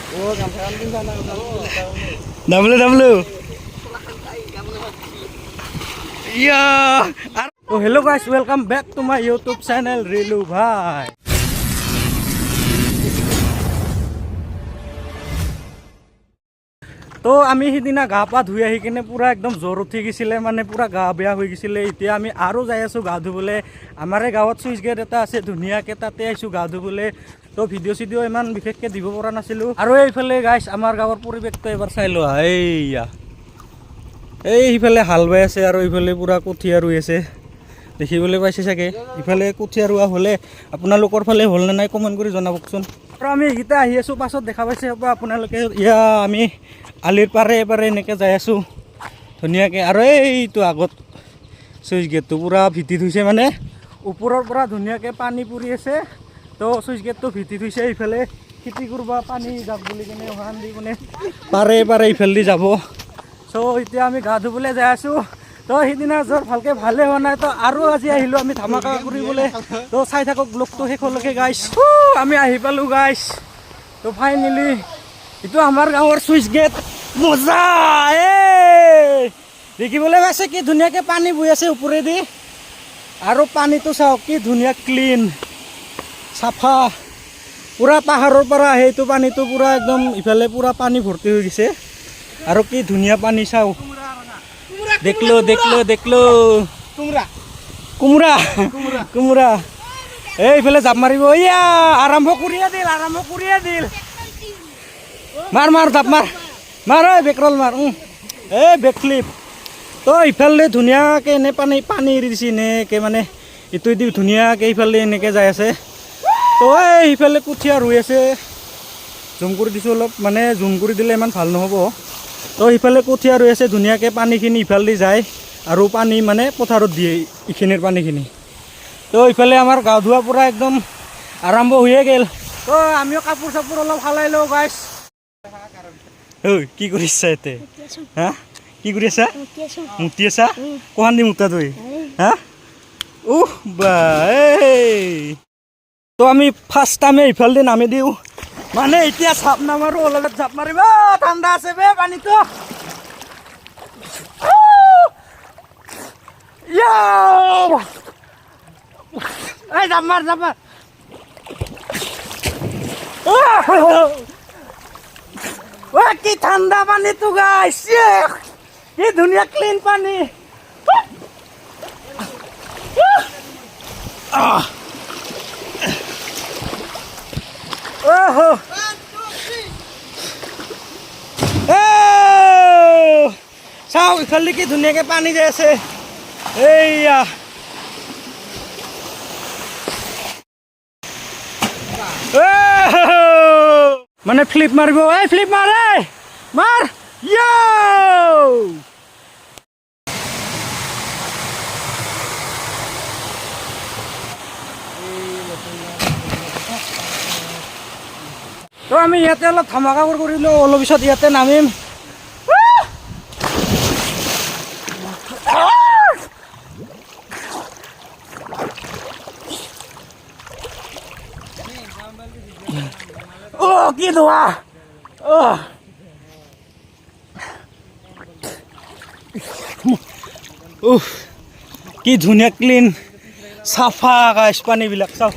Double double. Yeah. Oh hello guys, welcome back to my YouTube channel Rilu Bhai. তো আমি সিদিনা গা পা ধুই আহি কিনে পুরা একদম জ্বৰ উঠি গিছিলে মানে পুৰা গা বেয়া হৈ গিছিলে এতিয়া আমি আৰু যাই আছো গা ধুবলে আমাৰে গাঁৱত সুইচ গেট এটা আছে ধুনীয়াকে তাতে আইছো গা ধুবলে তো ভিডিঅ' ইমান বিশেষকে দিব পৰা নাছিলো আৰু এইফালে গাইস আমাৰ গাঁৱৰ পৰিৱেশটো এবাৰ চাই লোৱা এইয়া এই ইফালে হাল বাই আছে আৰু ইফালে পুৰা কঠীয়া ৰুই আছে দেখিবলৈ পাইছে চাগে ইফালে কঠীয়া ৰুৱা হলে আপোনালোকৰ ফালে হল নে নাই কমেন্ট কৰি জনাবকচোন আৰু আমি এইটা আহি আছো পাছত দেখা পাইছে আপোনালোকে ইয়া আমি আলিৰ পাৰে পাৰে এনেকৈ যাই আছো ধুনীয়াকৈ আৰু এইটো আগত সুইচ গেটটো পুৰা ভিতি থৈছে মানে ওপৰৰ পৰা ধুনীয়াকৈ পানী পৰি আছে তো সুইচ গেটটো ভিতি থৈছে ইফালে খেতি কৰিব পানী যাক বুলি কিনে ওহান দি মানে পাৰে পাৰে ইফালে যাব চ' এতিয়া আমি গা ধুবলৈ যাই আছো তো সিদিনা জ্বৰ ভালকৈ ভালে হোৱা নাই তো আৰু আজি আহিলোঁ আমি ধামাকা কৰিবলৈ তো চাই থাকক ব্লগটো শেষলৈকে গাইছ আমি আহি পালোঁ গাইছ তো ফাইনেলি এইটো আমাৰ গাঁৱৰ সুইচ গেট মজা দেখিবলৈ পাইছে কি ধুনীয়াকৈ পানী বৈ আছে ওপৰেদি আৰু পানীটো চাওক কি ধুনীয়া ক্লিন চাফা পুৰা পাহাৰৰ পৰা আহে এইটো পানীটো পুৰা একদম ইফালে পুৰা পানী ভৰ্তি হৈ গৈছে আৰু কি ধুনীয়া পানী চাওক দেখলো কোমৰা কোমৰা এইফালে জাপ মাৰিব ইয়া আৰম্ভ কৰিয়ে দিল মাৰ জাপ মাৰ বেকৰল মাৰ বেক ফ্লিপ তো ইফালে ধুনীয়াকৈ এনে পানী এৰি দিছে এনেকৈ মানে ইটো দি ধুনীয়াকৈ ইফালে এনেকৈ যাই আছে তো এইফালে কঠীয়া ৰুই আছে জুম কৰি দিছোঁ অলপ মানে জুম কৰি দিলে ইমান ভাল নহ'ব তো ইফালে কঠীয়া ৰুই আছে ধুনীয়াকৈ পানীখিনি ইফালে যায় আৰু পানী মানে পথাৰত দিয়ে এইখিনিৰ পানীখিনি তো ইফালে আমাৰ গা ধোৱা পূৰা একদম আৰম্ভ হৈয়ে গ'ল তো আমিও কাপোৰ চাপোৰ অলপ সলাই লওঁ গাইছ ঐ কি কৰিছা এতে হা কি কৰি আছা মুতি আছা কহান দি মুতা তই হা বা তো আমি ফাৰ্ষ্ট টাইমে ইফালে নামি দিওঁ মানে এতিয়া চাপ নামাৰো অলপ জাপ মাৰিব ঠাণ্ডা আছে বে পানীটো এই জাপ মাৰ কি ঠাণ্ডা পানীটো গাইছ কি ধুনীয়া ক্লিন পানী চাওক ইফালে কি ধুনীয়াকৈ পানী যাই আছে এইয়া মানে ফ্লিপ মাৰিব ফ্লিপ মাৰ তো আমি ইয়াতে অলপ ধামাকা কৰিলোঁ অলপ পিছত ইয়াতে নামিম কি ধোৱা কি ধুনীয়া ক্লিন চাফা গাইছ পানীবিলাক চাওক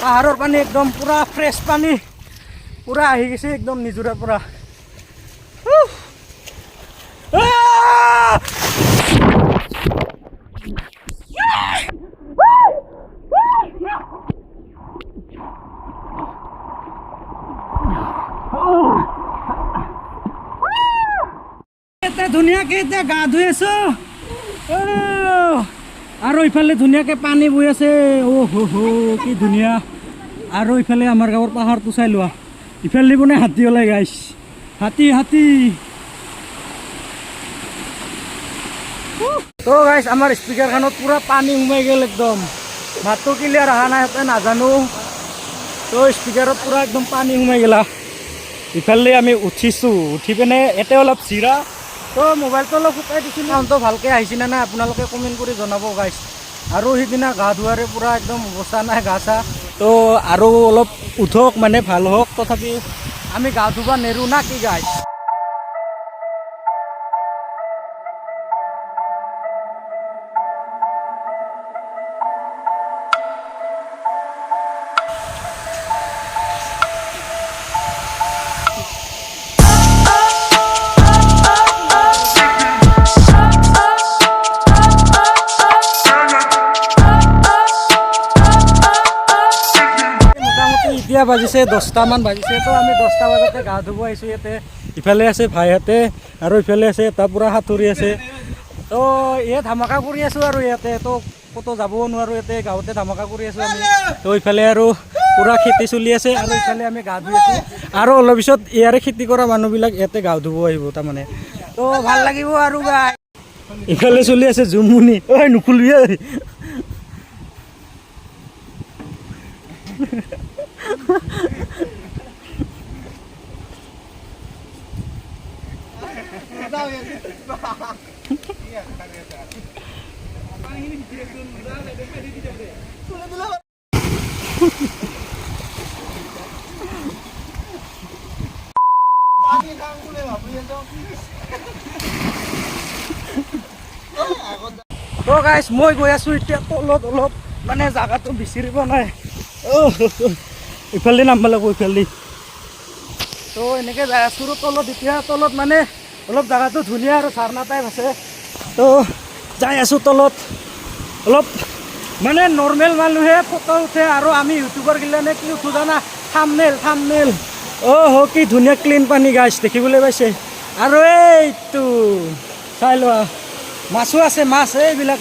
পাহাৰৰ পানী একদম পুৰা ফ্ৰেছ পানী পুৰা আহি গৈছে একদম নিজৰাৰ পৰা ধুনীয়াকৈ এতিয়া গা ধুই আছো আৰু ইফালে ধুনীয়াকৈ পানী বৈ আছে কি ধুনীয়া আৰু ইফালে আমাৰ গাঁৱৰ পাহাৰটো চাই লোৱা ইফালে মানে হাতী ওলাই গাইছ হাতী তো গাইছ আমাৰ স্পিকাৰখনত পুৰা পানী সোমাই গ'ল একদম মাতটো ক্লিয়াৰ অহা নাই সিহঁতে নাজানো তো স্পিকাৰত পুৰা একদম পানী সোমাই গ'লা ইফালে আমি উঠিছোঁ উঠি পিনে এতে অলপ চিৰা তো মোবাইলটো অলপ শুকাই দিছোঁ চাউণ্ডটো ভালকৈ আহিছে নে নাই আপোনালোকে কমেণ্ট কৰি জনাব গাইছ আৰু সিদিনা গা ধোৱাৰে পুৰা একদম অৱস্থা নাই গা চা তো আৰু অলপ উঠক মানে ভাল হওক, তথাপি আমি গা ধুব নেৰোঁ না কি গাইছ। এতিয়া বাজিছে 10টামান বাজিছে, তো আমি 10টা বজাতে গা ধুব আহিছোঁ ইয়াতে। ইফালে আছে ভাইহঁতে আৰু ইফালে আছে এটা পূৰা সাঁতুৰি আছে। তো ইয়াত ধামাকা কৰি আছোঁ আৰু ইয়াতে, তো ক'তো যাবও নোৱাৰোঁ, ইয়াতে গাঁৱতে ধামাকা কৰি আছোঁ আমি। তো ইফালে আৰু পূৰা খেতি চলি আছে আৰু ইফালে আমি গা ধুই আছোঁ। আৰু অলপ পিছত ইয়াৰে খেতি কৰা মানুহবিলাক ইয়াতে গা ধুব আহিব তাৰমানে, তো ভাল লাগিব আৰু গাই। ইফালে চলি আছে জুমুনি, ঐ নুখুলিবি ঐ। তো গাইছ মই গৈ আছোঁ এতিয়া তলত, অলপ মানে জাগাটো বিচাৰিব নাই। ইফালে নামিব লাগিব, ইফালে। তো এনেকৈ যাই আছোঁ তলত, এতিয়া তলত মানে অলপ জাগাটো ধুনীয়া আৰু ঝাৰণা টাইপ আছে। তো যাই আছোঁ তলত, অলপ মানে নৰ্মেল মানুহে ফটো উঠে আৰু আমি ইউটিউবাৰ গিলানে কি উঠো জানা, থামনেল। কি ধুনীয়া ক্লিন পানী গাইছ, দেখিবলৈ পাইছে। আৰু এইটো চাই লোৱা, মাছো আছে, মাছ এইবিলাক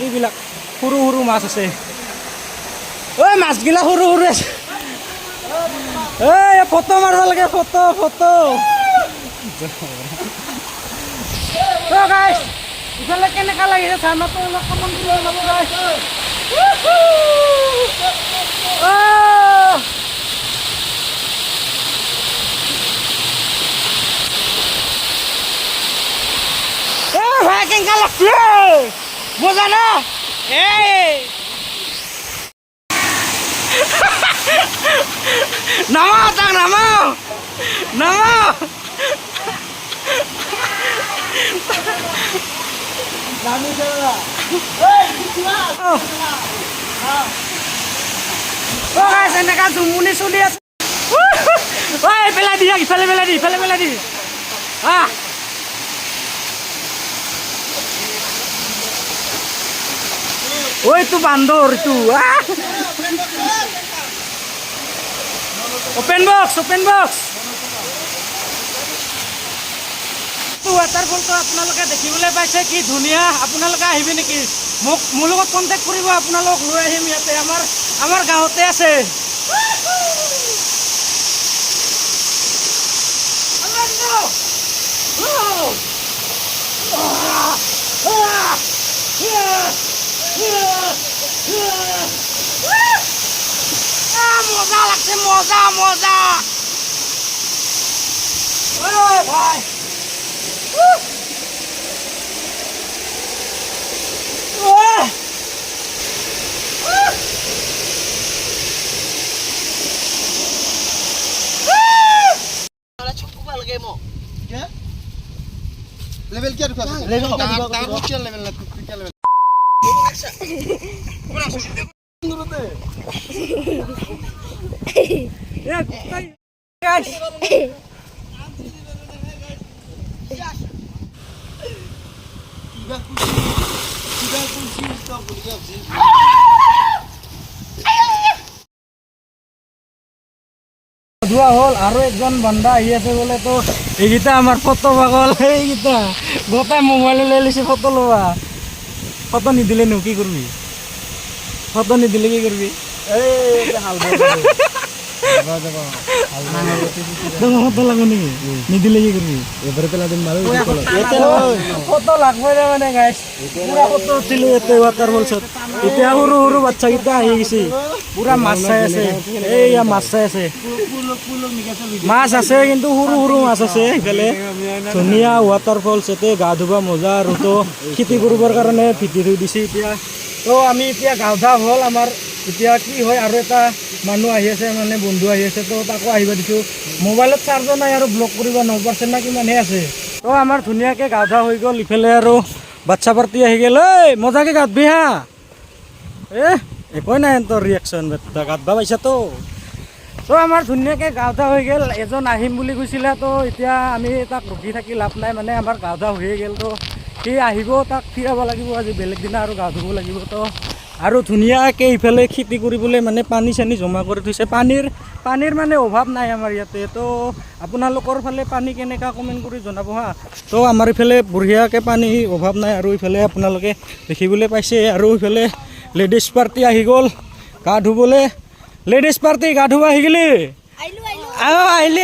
সৰু সৰু মাছ আছে। ঐ মাছগিলা সৰু আছে। এই ফটো মাৰিব লাগে, ফটো। গাইছ ইফালে কেনেকুৱা লাগিছে ঝাৰণাটো, অলপ কমন কৰি ল'ব গাইছ। ভাই কেনেকুৱা লাগছে, মজা না? নামাও তাক, নামাও। এনেকা জুমুনি চলি আছে। পেলাই দি, ইফালে পেলাই দি। ওইটো বান্দৰ এইটো। Open box. ৱাটাৰফলটো আপোনালোকে দেখিবলৈ পাইছে, কি ধুনীয়া। আপোনালোকে আহিবি নেকি? মোৰ লগত কণ্টেক্ট কৰিব, আপোনালোকক লৈ আহিম ইয়াতে, আমাৰ গাঁৱতে আছে। মজা লাগছে, মজা। ভাই level क्या रखा है? level क्या level ना क्या level? ধোৱা হ'ল আৰু একজন বান্দা আহি আছে বোলে। তো এইকেইটা আমাৰ ফটো পাগল, এইকেইটা গোটাই মোবাইল লৈ লৈছে ফটো ল'বা। ফটো নিদিলেনো কি কৰিবি? ফটো নিদিলে কি কৰিবি? ফটো লাগব নেকি? নিদিলে কি কৰিবি? ফটো লাগবই মানে গাইছ, পুৰা ফটো উঠিলো ইয়াতে ৱাটাৰফলছত। এতিয়া সৰু সৰু বাচ্চাকেইটা আহি গৈছে, পুৰা মাছ চাই আছে। এইয়া মাছ চাই আছে, মাছ আছে কিন্তু সৰু সৰু মাছ আছে। সেইফালে ধুনীয়া ৱাটাৰফলছ, ইয়াতে গা ধুব মজা। আৰু তো খেতি কৰিবৰ কাৰণে ভিটি থৈ দিছে এতিয়া। তো আমি এতিয়া গা ধোৱা হ'ল, আমাৰ এতিয়া কি হয় আৰু এটা মানুহ আহি আছে মানে বন্ধু আহি আছে তো তাকো আহিব দিছোঁ মোবাইলত চাৰ্জৰ নাই আৰু ব্লক কৰিব 9% না কিমানহে আছে তো আমাৰ ধুনীয়াকৈ গা ধোৱা হৈ গ'ল ইফালে আৰু বাচ্চা পাৰ্টি আহি গ'ল ঐ মজাকৈ গা ধুবি হা একোৱেই নাই তোৰ ৰিয়েকশ্যন গাত বা পাইছা তো আমাৰ ধুনীয়াকৈ গা ধোৱা হৈ গ'ল এজন আহিম বুলি কৈছিলে তো এতিয়া আমি তাক ৰখি থাকি লাভ নাই মানে আমাৰ গা ধোৱা হৈয়ে গ'ল তো সি আহিব তাক ফিৰাব লাগিব আজি বেলেগ দিনা আৰু গা ধুব লাগিব তো আৰু ধুনীয়াকৈ ইফালে খেতি কৰিবলৈ মানে পানী চানী জমা কৰি থৈছে পানীৰ মানে অভাৱ নাই আমাৰ ইয়াতে তো আপোনালোকৰ ফালে পানী কেনেকুৱা কমেণ্ট কৰি জনাব হা তো আমাৰ ইফালে বঢ়িয়াকৈ পানী অভাৱ নাই আৰু ইফালে আপোনালোকে দেখিবলৈ পাইছে আৰু ইফালে লেডিজ পাৰ্টি আহি গ'ল গা ধুবলৈ লেডিজ পাৰ্টি গা ধুব আহি গ'লি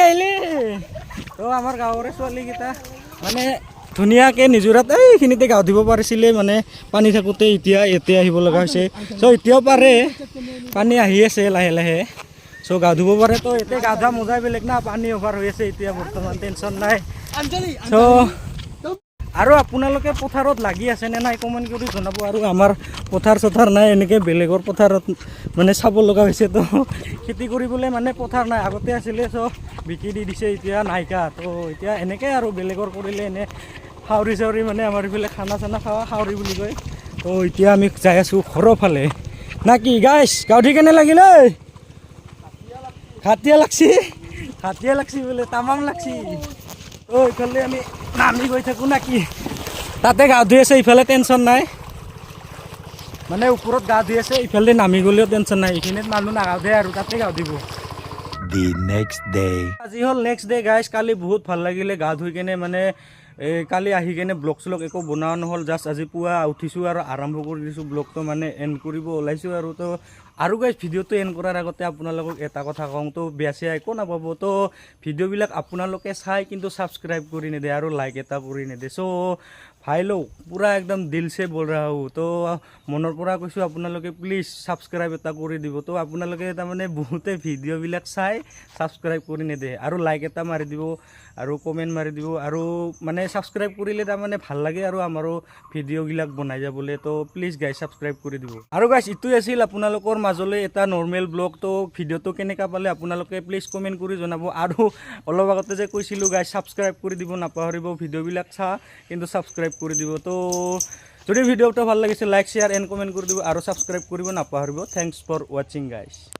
আহিলি তো আমাৰ গাঁৱৰে ছোৱালীকেইটা মানে ধুনীয়াকৈ নিজৰাত এইখিনিতে গা ধুব পাৰিছিলে মানে পানী থাকোঁতে এতিয়া আহিব লগা হৈছে চ' এতিয়াও পাৰে পানী আহি আছে লাহে লাহে চ' গা ধুব পাৰে তো এতিয়া গা ধোৱা মজাই বেলেগ না পানী অভাৰ হৈ আছে এতিয়া বৰ্তমান টেনশ্যন নাই চ' আৰু আপোনালোকে পথাৰত লাগি আছেনে নাই কমেণ্ট কৰি জনাব আৰু আমাৰ পথাৰ নাই এনেকৈ বেলেগৰ পথাৰত মানে চাব লগা হৈছে তো খেতি কৰিবলৈ মানে পথাৰ নাই আগতে আছিলে চ' বিকি দি দিছে এতিয়া নাইকা তো এতিয়া এনেকৈ আৰু বেলেগৰ কৰিলে এনে হাউৰি চাউৰি মানে আমাৰ এইফালে খানা চানা খোৱা হাউৰি বুলি কয় তো এতিয়া আমি যাই আছোঁ ঘৰৰ ফালে না কি গাইছ গা ধুই কেনে লাগিলে হাতীয়া লাগছি বোলে তামাম লাগছি ইফালে আমি নামি গৈ থাকোঁ না কি তাতে গা ধুই আছে ইফালে টেনশ্যন নাই মানে ওপৰত গা ধুই আছে ইফালে নামি গ'লেও টেনশ্যন নাই এইখিনিত মানুহ নাগাধে আৰু তাতে গা ধুব আজি হ'ল নেক্সট ডে গাইজ কালি বহুত ভাল লাগিলে গা ধুই কেনে মানে কালি আহি কেনে ব্লগ চলগ একো বনোৱা নহ'ল জাষ্ট আজি পুৱা উঠিছোঁ আৰু আৰম্ভ কৰি দিছোঁ ব্লগটো মানে এণ্ড কৰিব ওলাইছোঁ আৰু তো আৰু গাইজ ভিডিঅ'টো এণ্ড কৰাৰ আগতে আপোনালোকক এটা কথা কওঁ তো বেয়া চেয়া একো নাপাব তো ভিডিঅ'বিলাক আপোনালোকে চাই কিন্তু ছাবস্ক্ৰাইব কৰি নিদিয়ে আৰু লাইক এটা কৰি নিদিয়ে চ' ভাই লোক পূৰা একদম দিল চে বল ৰহা হো তো মনৰ পৰা কৈছোঁ আপোনালোকে প্লিজ ছাবস্ক্ৰাইব এটা কৰি দিব তো আপোনালোকে তাৰমানে বহুতে ভিডিঅ'বিলাক চাই ছাবস্ক্ৰাইব কৰি নিদিয়ে আৰু লাইক এটা মাৰি দিব আৰু কমেণ্ট মাৰি দিব আৰু মানে ছাবস্ক্ৰাইব কৰিলে তাৰমানে ভাল লাগে আৰু আমাৰো ভিডিঅ'বিলাক বনাই যাবলৈ তো প্লিজ গাইজ ছাবস্ক্ৰাইব কৰি দিব আৰু গাইজ এইটোৱে আছিল আপোনালোকৰ মাজলৈ এটা নৰ্মেল ব্লগ তো ভিডিঅ'টো কেনেকুৱা পালে আপোনালোকে প্লিজ কমেণ্ট কৰি জনাব আৰু অলপ আগতে যে কৈছিলোঁ গাইজ ছাবস্ক্ৰাইব কৰি দিব নাপাহৰিব ভিডিঅ'বিলাক চা কিন্তু ছাবস্ক্ৰাইব কৰি দিব তো যদি ভিডিঅ'টো ভাল লাগিছে লাইক শ্বেয়াৰ এণ্ড কমেণ্ট কৰি দিব আৰু ছাবস্ক্ৰাইব কৰিব নাপাহৰিব থেংকছ ফৰ ৱাচিং গাইজ